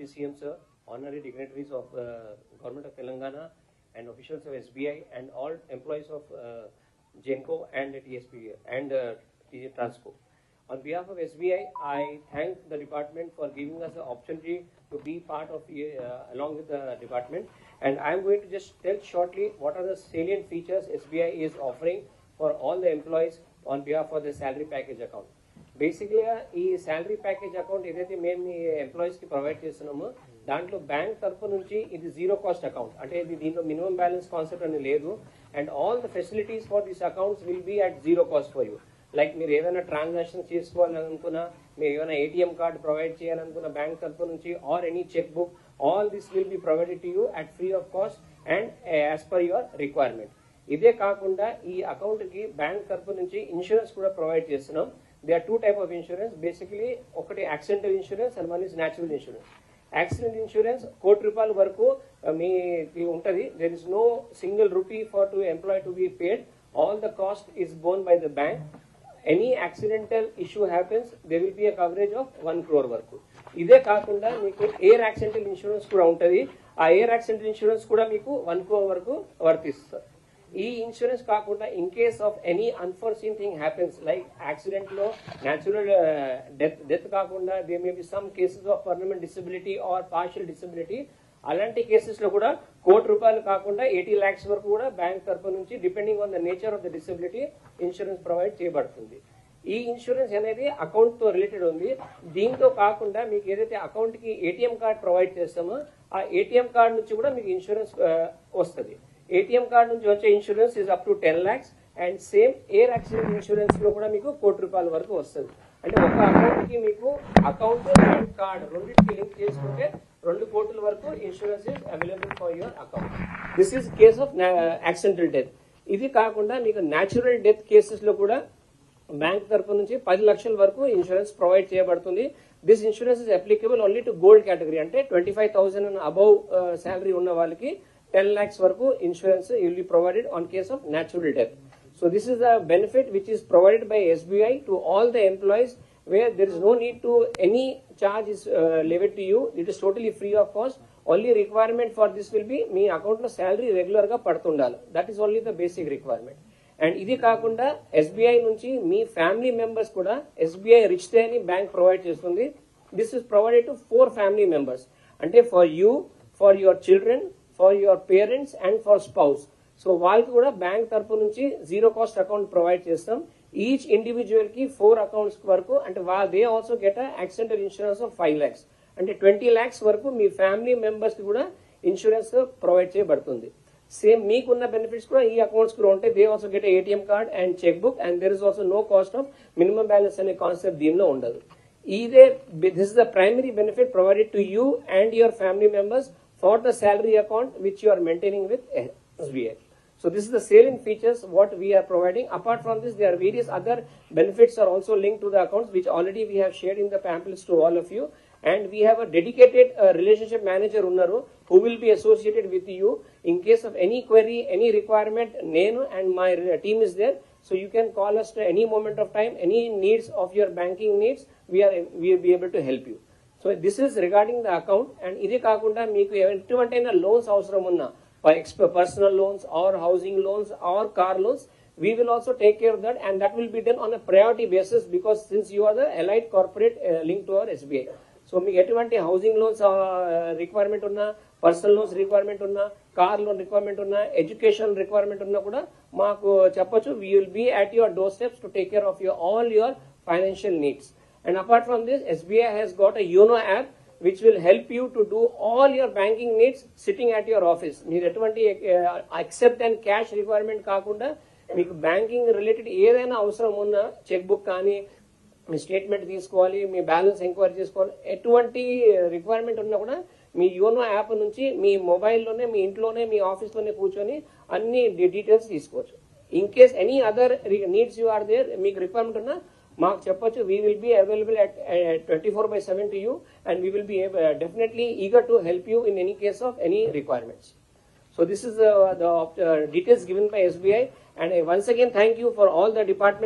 Deputy CM sir, honorary dignitaries of Government of Telangana and officials of SBI and all employees of Genco and TSP and Transco. On behalf of SBI, I thank the department for giving us the opportunity to be part of along with the department. And I'm going to just tell shortly what are the salient features SBI is offering for all the employees on behalf of the salary package account. Basically, ఈ salary package account ఏదైతే మేము మీ employees కి provide చేస్తున్నామో దాంట్లో bank తరఫు నుంచి ఇది zero cost account అంటే ఇది దీంట్లో మినిమం బ్యాలెన్స్ కాన్సెప్ట్ అని లేదు and all the facilities for this accounts will be at zero cost for you like మీరు ఏదైనా ట్రాన్సాక్షన్ చేసుకోవాలనుకున్నా మీరు ఏమైనా ఏటీఎం కార్డు ప్రొవైడ్ చేయాలనుకున్న బ్యాంక్ తరఫు నుంచి or any cheque book all this will be provided to you at free of cost and as per your requirement. ఇదే కాకుండా ఈ అకౌంట్ కి బ్యాంక్ తరఫు నుంచి ఇన్సూరెన్స్ కూడా ప్రొవైడ్ చేస్తున్నాం. There are two type of insurance. Basically, ఒకటి accidental insurance and one is natural insurance. Accident insurance ₹1,00,00,000 వరకు మీకు ఉంటది. There is no single rupee for to employee to be paid. All the cost is borne by the bank. Any accidental issue happens, there will be a coverage of 1 crore వరకు. ఇదే కాకుండా మీకు air accidental insurance కూడా ఉంటది. ఆ air accidental insurance కూడా మీకు 1 crore వరకు వర్తిస్తారు. ఈ ఇన్సూరెన్స్ కాకుండా in case of any unforeseen thing happens like accident లో న్యాచురల్ డెత్ కాకుండా they may be some cases of permanent disability are partial disability అలాంటి కేసెస్ లో కూడా ₹1,00,00,000 కాకుండా 80 lakhs వరకు కూడా బ్యాంక్ తరఫు నుంచి depending on the nature of the disability insurance provide చేయబడుతుంది. ఈ ఇన్సూరెన్స్ అనేది అకౌంట్ తో రిలేటెడ్ ఉంది. దీంతో కాకుండా మీకు ఏదైతే అకౌంట్ కి ఏటీఎం కార్డ్ ప్రొవైడ్ చేస్తామో ఆ ఏటీఎం కార్డ్ నుంచి కూడా మీకు ఇన్సూరెన్స్ వస్తుంది. ఏటీఎం కార్డ్ నుంచి వచ్చే insurance is up to 10 lakhs and same air accident insurance లో కూడా మీకు ₹1,00,00,000 వరకు వస్తుంది. అంటే ఒక అకౌంట్ కి మీకు అకౌంట్ అండ్ కార్డ్ రెండింటికి లింక్ చేసుకుంటే ₹2,00,00,000 వరకు insurance is available for your account. This is case of accidental death. ఇది కాకుండా మీకు న్యాచురల్ డెత్ కేసెస్ లో కూడా బ్యాంక్ తరఫు నుంచి 10 లక్షల వరకు ఇన్సూరెన్స్ ప్రొవైడ్ చేయబడుతుంది. This insurance is applicable only to gold category అంటే 25,000 అబౌవ్ శాలరీ ఉన్న వాళ్ళకి 10 lakhs వరకు insurance will be provided on case of natural death. So this is a benefit which is provided by SBI to all the employees where there is no need to any charge is levied to you. It is totally free of cost. Only requirement for this will be మీ account లో salary regular గా పడుతుండాలి. That is only the basic requirement. And ఇది కాకుండా SBI నుంచి మీ family members కూడా SBI రిచ్ డే అని బ్యాంక్ ప్రొవైడ్ చేస్తుంది. This is provided to 4 family members అంటే for you, for your children, for your parents and for spouse. So వాళ్ళకి కూడా బ్యాంక్ తరఫు నుంచి జీరో కాస్ట్ అకౌంట్ ప్రొవైడ్ చేస్తాం. ఈచ్ ఇండివిజువల్ కి 4 accounts వరకు అంటే they also get accidental insurance of 5 lakhs అంటే 20 lakhs వరకు మీ ఫ్యామిలీ మెంబర్స్ కి కూడా ఇన్సూరెన్స్ ప్రొవైడ్ చేయబడుతుంది. సేమ్ మీకున్న బెనిఫిట్స్ కూడా ఈ అకౌంట్స్ కూడా ఉంటాయి. They also get ATM card and cheque book and there is also no cost of minimum balance అనే కాన్సెప్ట్ దీనిలో ఉండదు. This is the primary benefit provided to you and your family members for the salary account which you are maintaining with SBI. So this is the salient features what we are providing. Apart from this, there are various other benefits are also linked to the accounts which already we have shared in the pamphlets to all of you. And we have a dedicated relationship manager unnaru who will be associated with you in case of any query, any requirement. Nenu and my team is there. So you can call us at any moment of time, any needs of your banking needs, we will be able to help you. So this is regarding the account. And ఇది కాకుండా మీకు ఎటువంటి loans అవసరం ఉన్నా personal loans or housing loans or car loans we will also take care of that and that will be done on a priority basis because since you are the elite corporate link to our SBI. సో మీకు ఎటువంటి housing loans requirement ఉన్నా, personal loans requirement ఉన్నా, car loan requirement ఉన్నా, education requirement ఉన్నా కూడా మాకు చెప్పొచ్చు. We will be at your doorsteps to take care of all your financial needs. And apart from this, SBI has got a YONO app which will help you to do all your banking needs sitting at your office. మీరు ఎటువంటి accept and cash requirement కాకుండా మీకు banking related ఏదైనా అవసరం ఉన్నా, cheque book కానీ, మీ statement తీసుకోవాలి, మీ balance enquiry చేసుకోవాలి, ఎటువంటి రిక్వైర్మెంట్ ఉన్నా కూడా మీ యోనో యాప్ నుంచి మీ మొబైల్లోనే, మీ ఇంట్లోనే, మీ ఆఫీస్లోనే కూర్చొని అన్ని డీటెయిల్స్ తీసుకోవచ్చు. In case any other needs you are there, మీకు రిక్వైర్మెంట్ ఉన్నా మాకు చెప్పొచ్చు. We will be available at 24/7 to you and we will be definitely eager to help you in any case of any requirements. So this is the details given by SBI and once again thank you for all the departments.